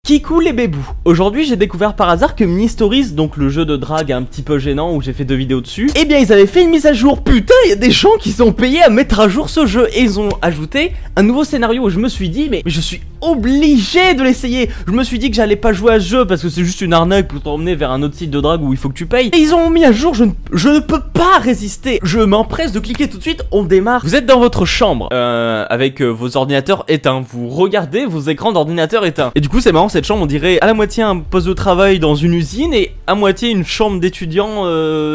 Kikou les bébous. Aujourd'hui j'ai découvert par hasard que Mini Stories, donc le jeu de drague un petit peu gênant où j'ai fait 2 vidéos dessus, eh bien ils avaient fait une mise à jour. Putain, il y a des gens qui sont payés à mettre à jour ce jeu et ils ont ajouté un nouveau scénario où je me suis dit mais je suis obligé de l'essayer. Je me suis dit que j'allais pas jouer à ce jeu parce que c'est juste une arnaque pour t'emmener vers un autre site de drague où il faut que tu payes. Et ils ont mis à jour, je ne peux pas résister. Je m'empresse de cliquer tout de suite, on démarre. Vous êtes dans votre chambre avec vos ordinateurs éteints. Vous regardez vos écrans d'ordinateur éteints. Et du coup c'est marrant, cette chambre on dirait à la moitié un poste de travail dans une usine et à moitié une chambre d'étudiants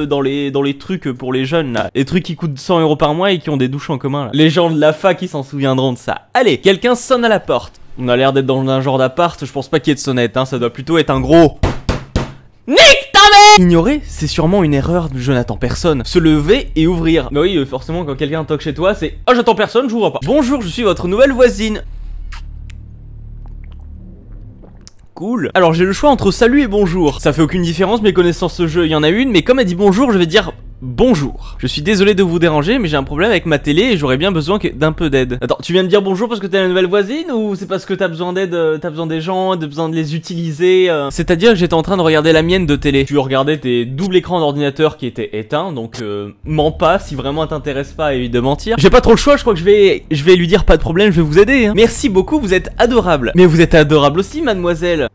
dans les trucs pour les jeunes là. Les trucs qui coûtent 100 € par mois et qui ont des douches en commun là. Les gens de la fac qui s'en souviendront de ça. Allez, quelqu'un sonne à la porte. On a l'air d'être dans un genre d'appart, je pense pas qu'il y ait de sonnette, hein, ça doit plutôt être un gros... Nique ta mère! Ignorer, c'est sûrement une erreur, je n'attends personne. Se lever et ouvrir. Bah oui, forcément quand quelqu'un toque chez toi, c'est... Oh j'attends personne, j'ouvre pas. Bonjour, je suis votre nouvelle voisine. Cool. Alors j'ai le choix entre salut et bonjour. Ça fait aucune différence, mes connaissances ce jeu, il y en a une, mais comme elle dit bonjour, je vais dire... Bonjour. Je suis désolé de vous déranger, mais j'ai un problème avec ma télé et j'aurais bien besoin d'un peu d'aide. Attends, tu viens de dire bonjour parce que t'es la nouvelle voisine ou c'est parce que t'as besoin d'aide, t'as besoin des gens, t'as besoin de les utiliser C'est-à-dire que j'étais en train de regarder la mienne de télé. Tu regardais tes doubles écrans d'ordinateur qui étaient éteints, donc mens pas si vraiment t'intéresse pas, évite de mentir. J'ai pas trop le choix, je crois que je vais lui dire pas de problème, je vais vous aider. Hein. Merci beaucoup, vous êtes adorable. Mais vous êtes adorable aussi, mademoiselle.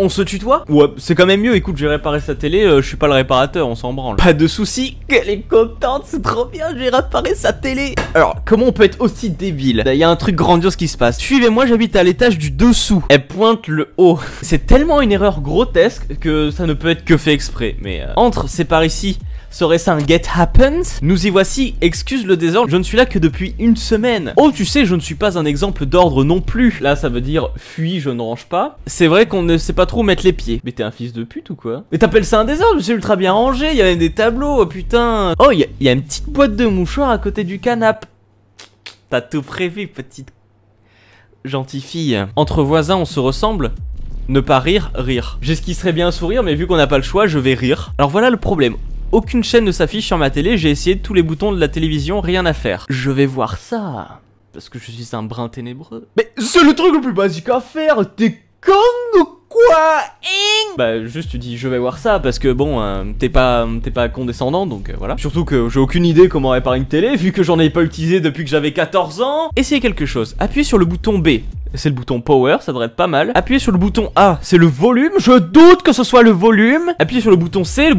On se tutoie? Ouais, c'est quand même mieux, écoute, j'ai réparé sa télé, je suis pas le réparateur, on s'en branle. Pas de soucis, qu'elle est contente, c'est trop bien, j'ai réparé sa télé. Alors, comment on peut être aussi débile? Il y a un truc grandiose qui se passe. Suivez-moi, j'habite à l'étage du dessous. Elle pointe le haut. C'est tellement une erreur grotesque que ça ne peut être que fait exprès. Mais entre, c'est par ici. Serait-ce un get happens? Nous y voici, excuse le désordre, je ne suis là que depuis une semaine. Oh tu sais, je ne suis pas un exemple d'ordre non plus. Là ça veut dire fuis, je ne range pas. C'est vrai qu'on ne sait pas trop où mettre les pieds. Mais t'es un fils de pute ou quoi? Mais t'appelles ça un désordre? C'est ultra bien rangé, il y a même des tableaux, oh putain. Oh il y a une petite boîte de mouchoirs à côté du canapé. T'as tout prévu, petite gentille fille. Entre voisins on se ressemble? Ne pas rire, rire. J'esquisserais bien un sourire mais vu qu'on n'a pas le choix, je vais rire. Alors voilà le problème. Aucune chaîne ne s'affiche sur ma télé, j'ai essayé tous les boutons de la télévision, rien à faire. Je vais voir ça, parce que je suis un brin ténébreux. Mais c'est le truc le plus basique à faire, t'es con ou quoi? Bah juste tu dis je vais voir ça, parce que bon, t'es pas condescendant, donc voilà. Surtout que j'ai aucune idée comment réparer une télé, vu que j'en ai pas utilisé depuis que j'avais 14 ans. Essayez quelque chose, appuyez sur le bouton B. C'est le bouton power, ça devrait être pas mal. Appuyez sur le bouton A, c'est le volume. Je doute que ce soit le volume. Appuyez sur le bouton C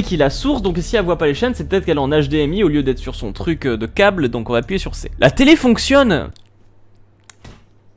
qui est la source. Donc si elle voit pas les chaînes, c'est peut-être qu'elle est en HDMI au lieu d'être sur son truc de câble. Donc on va appuyer sur C. La télé fonctionne.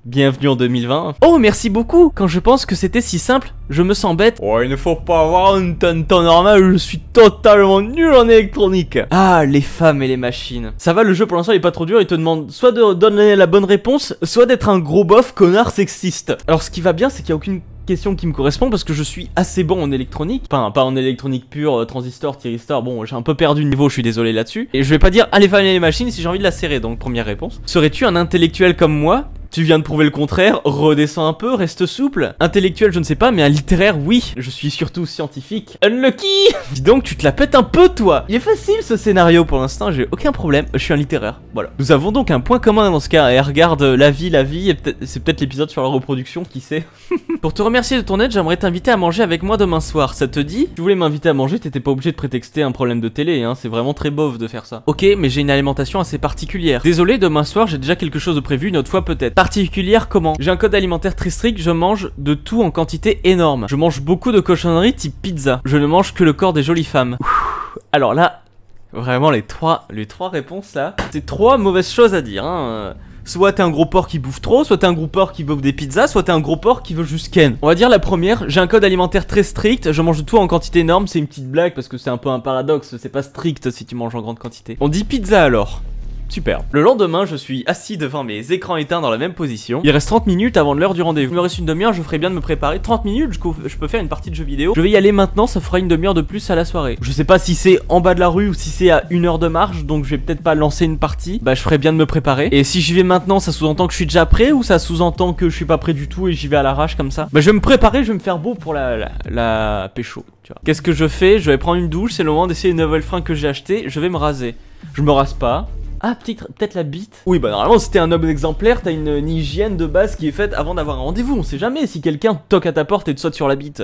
Bienvenue en 2020. Oh merci beaucoup. Quand je pense que c'était si simple, je me sens bête. Oh il ne faut pas avoir un temps normal, je suis totalement nul en électronique. Ah les femmes et les machines. Ça va, le jeu pour l'instant il est pas trop dur, il te demande soit de donner la bonne réponse, soit d'être un gros bof connard sexiste. Alors ce qui va bien c'est qu'il n'y a aucune question qui me correspond parce que je suis assez bon en électronique. Enfin pas en électronique pure, transistor, thyristor, bon j'ai un peu perdu le niveau, je suis désolé là-dessus. Et je vais pas dire allez femmes et les machines si j'ai envie de la serrer, donc première réponse. Serais-tu un intellectuel comme moi? Tu viens de prouver le contraire, redescends un peu, reste souple. Intellectuel, je ne sais pas, mais un littéraire, oui. Je suis surtout scientifique. Unlucky. Dis donc, tu te la pètes un peu, toi. Il est facile, ce scénario, pour l'instant, j'ai aucun problème. Je suis un littéraire, voilà. Nous avons donc un point commun dans ce cas. Elle regarde la vie, et c'est peut-être l'épisode sur la reproduction, qui sait. Pour te remercier de ton aide, j'aimerais t'inviter à manger avec moi demain soir. Ça te dit? Si tu voulais m'inviter à manger, t'étais pas obligé de prétexter un problème de télé, hein. C'est vraiment très beauf de faire ça. Ok, mais j'ai une alimentation assez particulière. Désolé, demain soir, j'ai déjà quelque chose de prévu, une autre fois peut-être. Particulière comment? J'ai un code alimentaire très strict, je mange de tout en quantité énorme. Je mange beaucoup de cochonneries type pizza. Je ne mange que le corps des jolies femmes. Ouh. Alors là, vraiment les trois réponses là, c'est 3 mauvaises choses à dire hein. Soit t'es un gros porc qui bouffe trop, soit t'es un gros porc qui bouffe des pizzas, soit t'es un gros porc qui veut juste ken. On va dire la première, j'ai un code alimentaire très strict, je mange de tout en quantité énorme, c'est une petite blague parce que c'est un peu un paradoxe, c'est pas strict si tu manges en grande quantité. On dit pizza alors. Super. Le lendemain, je suis assis devant mes écrans éteints dans la même position. Il reste 30 minutes avant l'heure du rendez-vous. Il me reste une demi-heure, je ferai bien de me préparer. 30 minutes, je peux faire une partie de jeu vidéo. Je vais y aller maintenant, ça fera une demi-heure de plus à la soirée. Je sais pas si c'est en bas de la rue ou si c'est à 1 heure de marche, donc je vais peut-être pas lancer une partie. Bah je ferai bien de me préparer. Et si j'y vais maintenant, ça sous-entend que je suis déjà prêt ou ça sous-entend que je suis pas prêt du tout et j'y vais à l'arrache comme ça? Bah je vais me préparer, je vais me faire beau pour la pécho, tu vois. Qu'est-ce que je fais? Je vais prendre une douche, c'est le moment d'essayer une nouvelle fringue que j'ai acheté. Je vais me raser. Je me rase pas. Ah, peut-être la bite. Oui, bah normalement, si t'es un homme exemplaire, t'as une hygiène de base qui est faite avant d'avoir un rendez-vous. On sait jamais si quelqu'un toque à ta porte et te saute sur la bite.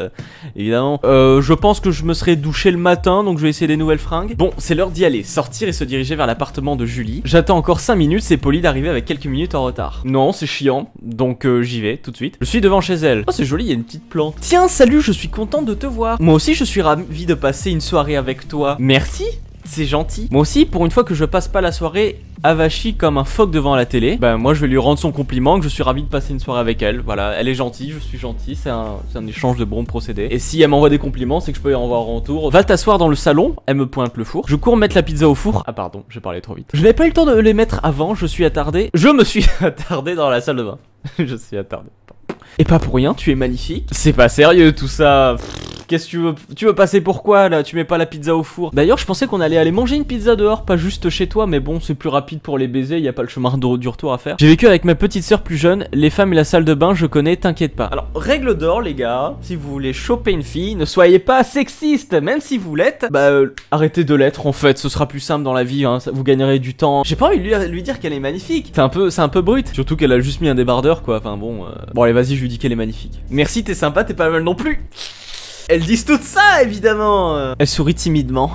Évidemment. Je pense que je me serais douché le matin, donc je vais essayer des nouvelles fringues. Bon, c'est l'heure d'y aller. Sortir et se diriger vers l'appartement de Julie. J'attends encore 5 minutes, c'est poli d'arriver avec quelques minutes en retard. Non, c'est chiant, donc j'y vais tout de suite. Je suis devant chez elle. Oh, c'est joli, il y a une petite plante. Tiens, salut, je suis content de te voir. Moi aussi, je suis ravi de passer une soirée avec toi. Merci. C'est gentil. Moi aussi, pour une fois que je passe pas la soirée avachi comme un phoque devant la télé, bah moi je vais lui rendre son compliment que je suis ravi de passer une soirée avec elle. Voilà, elle est gentille, je suis gentil, c'est un échange de bons procédés. Et si elle m'envoie des compliments, c'est que je peux y en voir en retour. Va t'asseoir dans le salon, elle me pointe le four. Je cours mettre la pizza au four. Ah pardon, j'ai parlé trop vite. Je n'avais pas eu le temps de les mettre avant, je suis attardé. Je me suis attardé dans la salle de bain. Je suis attardé. Et pas pour rien, tu es magnifique. C'est pas sérieux tout ça. Qu'est-ce que tu veux? Tu veux passer pour quoi là? Tu mets pas la pizza au four? D'ailleurs, je pensais qu'on allait aller manger une pizza dehors, pas juste chez toi, mais bon, c'est plus rapide pour les baisers, y a pas le chemin du retour à faire. J'ai vécu avec ma petite sœur plus jeune, les femmes et la salle de bain, je connais, t'inquiète pas. Alors, règle d'or, les gars, si vous voulez choper une fille, ne soyez pas sexiste, même si vous l'êtes, bah arrêtez de l'être en fait, ce sera plus simple dans la vie, hein, vous gagnerez du temps. J'ai pas envie de lui dire qu'elle est magnifique, c'est un peu brut, surtout qu'elle a juste mis un débardeur quoi, enfin bon. Bon allez, vas-y, je lui dis qu'elle est magnifique. Merci, t'es sympa, t'es pas mal non plus. Elles disent tout ça, évidemment. Elle sourit timidement.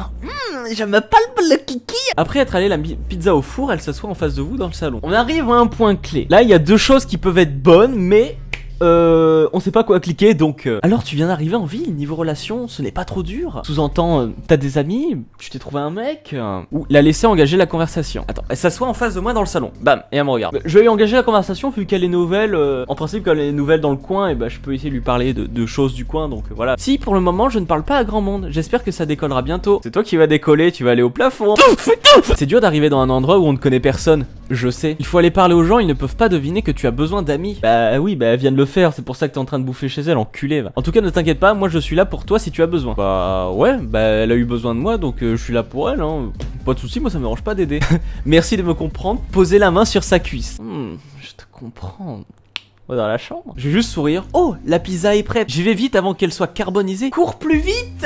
J'aime pas le kiki. Après être allé la pizza au four, elle s'assoit en face de vous dans le salon. On arrive à un point clé. Là, il y a deux choses qui peuvent être bonnes, mais... on sait pas quoi cliquer, donc... Alors, tu viens d'arriver en ville, niveau relation, ce n'est pas trop dur. Sous-entend, t'as des amis, tu t'es trouvé un mec... Ou la laisser engager la conversation. Attends, elle s'assoit en face de moi dans le salon. Bam, et elle me regarde. Je vais lui engager la conversation, vu qu'elle est nouvelle. En principe, quand elle est nouvelle dans le coin, et bah je peux essayer de lui parler de choses du coin, donc voilà. Si, pour le moment, je ne parle pas à grand monde. J'espère que ça décollera bientôt. C'est toi qui vas décoller, tu vas aller au plafond. C'est dur d'arriver dans un endroit où on ne connaît personne. Je sais. Il faut aller parler aux gens, ils ne peuvent pas deviner que tu as besoin d'amis. Bah oui, bah elle vient de le faire, c'est pour ça que t'es en train de bouffer chez elle, enculé va. En tout cas, ne t'inquiète pas, moi je suis là pour toi si tu as besoin. Bah ouais, bah elle a eu besoin de moi, donc je suis là pour elle, hein. Pas de soucis, moi ça me dérange pas d'aider. Merci de me comprendre. Posez la main sur sa cuisse. Je te comprends. Dans la chambre. Je vais juste sourire. Oh, la pizza est prête. J'y vais vite avant qu'elle soit carbonisée. Cours plus vite.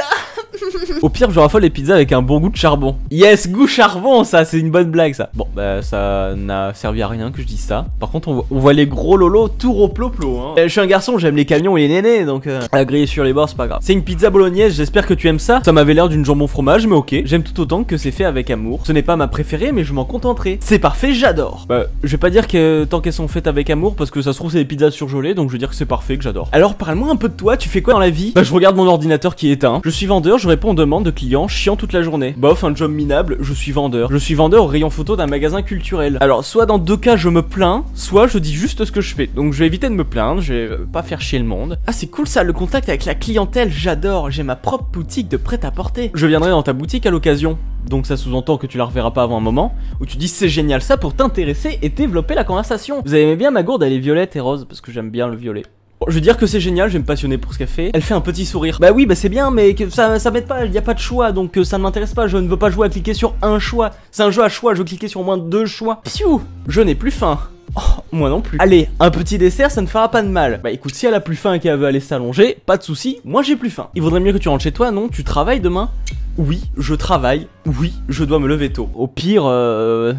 Au pire, je raffole les pizzas avec un bon goût de charbon. Yes, goût charbon, ça, c'est une bonne blague, ça. Bon, bah, ça n'a servi à rien que je dise ça. Par contre, on voit les gros lolos tout roploplo, hein. Je suis un garçon, j'aime les camions et les nénés, donc à griller sur les bords, c'est pas grave. C'est une pizza bolognaise, j'espère que tu aimes ça. Ça m'avait l'air d'une jambon fromage, mais ok. J'aime tout autant que c'est fait avec amour. Ce n'est pas ma préférée, mais je m'en contenterai. C'est parfait, j'adore. Bah, je vais pas dire que tant qu'elles sont faites avec amour, parce que ça se trouve, c'est des pizzas surgelées, donc je veux dire que c'est parfait, que j'adore. Alors, parle-moi un peu de toi, tu fais quoi dans la vie? Bah, je regarde mon ordinateur qui est éteint. Je suis vendeur, je réponds aux demandes de clients chiant toute la journée. Bof, un job minable, je suis vendeur. Je suis vendeur au rayon photo d'un magasin culturel. Alors, soit dans deux cas je me plains, soit je dis juste ce que je fais. Donc je vais éviter de me plaindre, je vais pas faire chier le monde. Ah, c'est cool ça, le contact avec la clientèle, j'adore. J'ai ma propre boutique de prêt-à-porter. Je viendrai dans ta boutique à l'occasion. Donc ça sous-entend que tu la reverras pas avant un moment, où tu dis c'est génial ça pour t'intéresser et développer la conversation. Vous aimez bien ma gourde, elle est violette et rose, parce que j'aime bien le violet. Bon, je veux dire que c'est génial, je vais me passionner pour ce qu'elle fait. Elle fait un petit sourire. Bah oui, bah c'est bien, mais que ça m'aide pas, il y a pas de choix, donc ça ne m'intéresse pas. Je ne veux pas jouer à cliquer sur un choix. C'est un jeu à choix, je veux cliquer sur au moins 2 choix. Pfiou, je n'ai plus faim. Oh, moi non plus. Allez, un petit dessert, ça ne fera pas de mal. Bah écoute, si elle a plus faim et qu'elle veut aller s'allonger, pas de soucis, moi j'ai plus faim. Il vaudrait mieux que tu rentres chez toi, non? Tu travailles demain? Oui, je travaille. Oui, je dois me lever tôt. Au pire,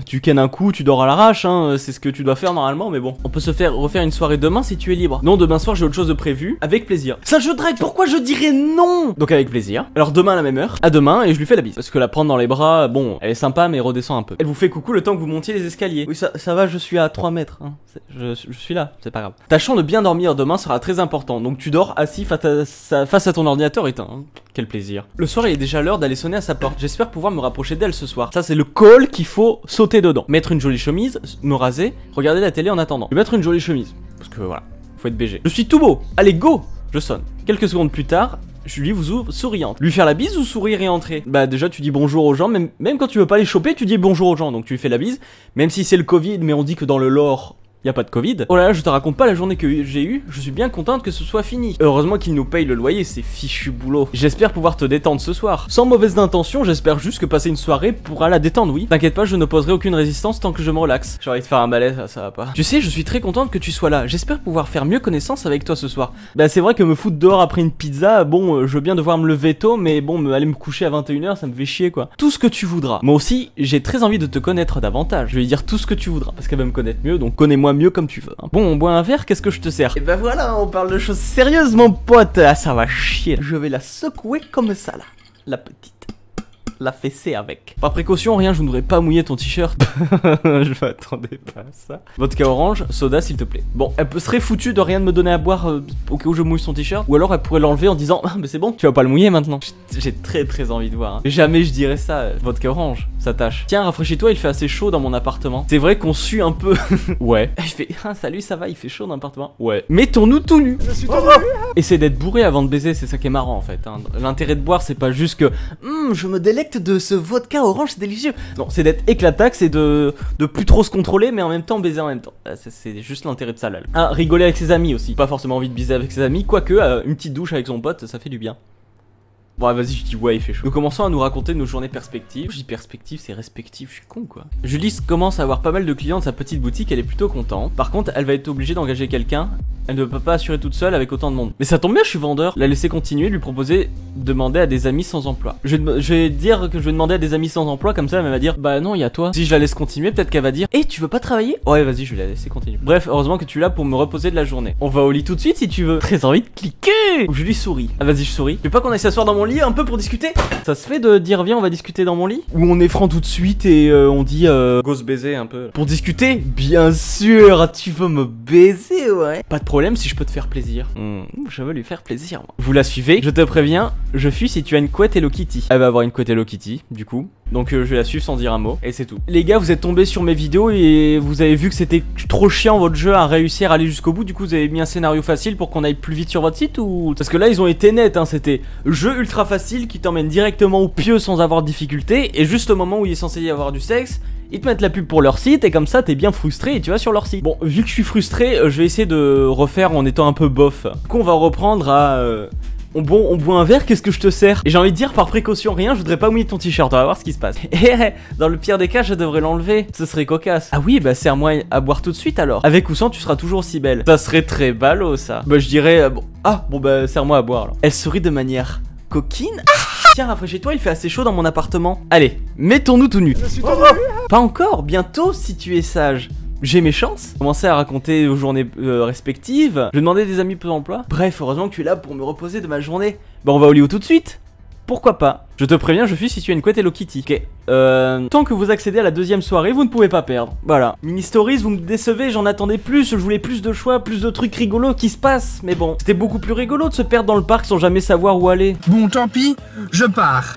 tu kennes un coup, tu dors à l'arrache, hein. C'est ce que tu dois faire normalement, mais bon. On peut refaire une soirée demain si tu es libre. Non, demain soir, j'ai autre chose de prévu. Avec plaisir. Ça, je drague, pourquoi je dirais non? Donc avec plaisir. Alors demain à la même heure. À demain, et je lui fais la bise. Parce que la prendre dans les bras, bon, elle est sympa, mais redescend un peu. Elle vous fait coucou le temps que vous montiez les escaliers. Oui, ça va, je suis à 3 mètres. Hein. Je suis là, c'est pas grave. Tâchons de bien dormir demain sera très important. Donc tu dors assis face à ton ordinateur éteint. Hein. Quel plaisir. Le soir, il est déjà l'heure d'aller sonner à sa porte. J'espère pouvoir me rapprocher d'elle ce soir. Ça, c'est le call qu'il faut sauter dedans. Mettre une jolie chemise, me raser, regarder la télé en attendant. Je vais mettre une jolie chemise. Parce que voilà, faut être BG. Je suis tout beau. Allez, go! Je sonne. Quelques secondes plus tard, Julie vous ouvre souriante. Lui faire la bise ou sourire et entrer? Bah déjà tu dis bonjour aux gens, même quand tu veux pas les choper, tu dis bonjour aux gens. Donc tu lui fais la bise, même si c'est le Covid, mais on dit que dans le lore, y a pas de Covid. Oh là là, je te raconte pas la journée que j'ai eue, je suis bien contente que ce soit fini. Heureusement qu'ils nous payent le loyer, c'est fichu boulot. J'espère pouvoir te détendre ce soir. Sans mauvaise intention, j'espère juste que passer une soirée pourra la détendre, oui. T'inquiète pas, je n'opposerai aucune résistance tant que je me relaxe. J'ai envie de faire un balai, ça va pas. Tu sais, je suis très contente que tu sois là. J'espère pouvoir faire mieux connaissance avec toi ce soir. Bah c'est vrai que me foutre dehors après une pizza, bon, je veux bien devoir me lever tôt, mais bon, aller me coucher à 21h, ça me fait chier quoi. Tout ce que tu voudras. Moi aussi, j'ai très envie de te connaître davantage. Je vais lui dire tout ce que tu voudras, parce qu'elle va me connaître mieux, donc connais-moi mieux comme tu veux. Hein. Bon, on boit un verre, qu'est-ce que je te sers? Et bah voilà, on parle de choses sérieuses mon pote. Ah ça va chier. Je vais la secouer comme ça là, la petite. La fessée avec. Par précaution, rien, je ne voudrais pas mouiller ton t-shirt. Je m'attendais pas à ça. Vodka orange, soda s'il te plaît. Bon, elle serait foutue de rien de me donner à boire au cas où je mouille son t-shirt. Ou alors elle pourrait l'enlever en disant ah mais c'est bon, tu vas pas le mouiller maintenant. J'ai très envie de voir. Hein. Jamais je dirais ça. Vodka orange, ça tâche. Tiens, rafraîchis-toi, il fait assez chaud dans mon appartement. C'est vrai qu'on sue un peu. Ouais. Il fait ah salut, ça va, il fait chaud dans l'appartement. Ouais. Mettons-nous tout nus. Je suis Essaie d'être bourré avant de baiser, c'est ça qui est marrant en fait. Hein. L'intérêt de boire, c'est pas juste que je me délecte de ce vodka orange, c'est délicieux. Non, c'est d'être éclataxe et de plus trop se contrôler, mais en même temps baiser en même temps. C'est juste l'intérêt de ça là. Ah, rigoler avec ses amis aussi. Pas forcément envie de baiser avec ses amis, quoique une petite douche avec son pote, ça fait du bien. Bon vas-y, je dis ouais, il fait chaud. Nous commençons à nous raconter nos journées perspectives. Je dis perspective, c'est respectif, je suis con quoi. Julie commence à avoir pas mal de clients de sa petite boutique, elle est plutôt contente. Par contre, elle va être obligée d'engager quelqu'un. Elle ne peut pas assurer toute seule avec autant de monde. Mais ça tombe bien, je suis vendeur. La laisser continuer, lui proposer de demander à des amis sans emploi. Je vais dire que je vais demander à des amis sans emploi, comme ça elle va dire bah non, il y a toi. Si je la laisse continuer, peut-être qu'elle va dire tu veux pas travailler? Ouais, vas-y, je vais la laisser continuer. Bref, heureusement que tu es là pour me reposer de la journée. On va au lit tout de suite si tu veux. Très envie de cliquer. Je lui souris. Ah vas-y, je souris. Tu veux pas qu'on aille s'asseoir dans mon lit un peu pour discuter? Ça se fait de dire viens, on va discuter dans mon lit? Ou on est franc tout de suite et on dit go se baiser un peu. Pour discuter? Bien sûr, tu veux me baiser, ouais. Pas de problème si je peux te faire plaisir. Je veux lui faire plaisir, moi. Vous la suivez, je te préviens, je fuis si tu as une couette Hello Kitty. Elle va avoir une couette Hello Kitty, du coup. Donc je vais la suivre sans dire un mot, et c'est tout. Les gars, vous êtes tombés sur mes vidéos et vous avez vu que c'était trop chiant votre jeu à réussir à aller jusqu'au bout. Du coup, vous avez mis un scénario facile pour qu'on aille plus vite sur votre site ou... Parce que là, ils ont été nets, hein, c'était jeu ultra facile qui t'emmène directement au pieu sans avoir de difficulté. Et juste au moment où il est censé y avoir du sexe, ils te mettent la pub pour leur site et comme ça t'es bien frustré et tu vas sur leur site. Bon, vu que je suis frustré, je vais essayer de refaire en étant un peu bof. Du coup on va reprendre à... on boit un verre, qu'est-ce que je te sers? Et j'ai envie de dire par précaution rien, je voudrais pas mouiller ton t-shirt, on va voir ce qui se passe. Et dans le pire des cas, je devrais l'enlever, ce serait cocasse. Ah oui, bah sers-moi à boire tout de suite alors. Avec ou sans, tu seras toujours aussi belle. Ça serait très ballot ça. Bah je dirais, bon bah sers-moi à boire alors. Elle sourit de manière coquine. Tiens, rafraîchis-toi, il fait assez chaud dans mon appartement. Allez, mettons-nous tout nus. Pas encore, bientôt si tu es sage. J'ai mes chances. Commencer à raconter aux journées respectives. Je demandais des amis peu d'emploi. Bref, heureusement que tu es là pour me reposer de ma journée. Bah on va au lit tout de suite. Pourquoi pas? Je te préviens, je fuis si tu as une couette Hello Kitty. Ok. Tant que vous accédez à la deuxième soirée, vous ne pouvez pas perdre. Voilà. Mini Stories, vous me décevez, j'en attendais plus. Je voulais plus de choix, plus de trucs rigolos qui se passent. Mais bon, c'était beaucoup plus rigolo de se perdre dans le parc sans jamais savoir où aller. Bon, tant pis, je pars.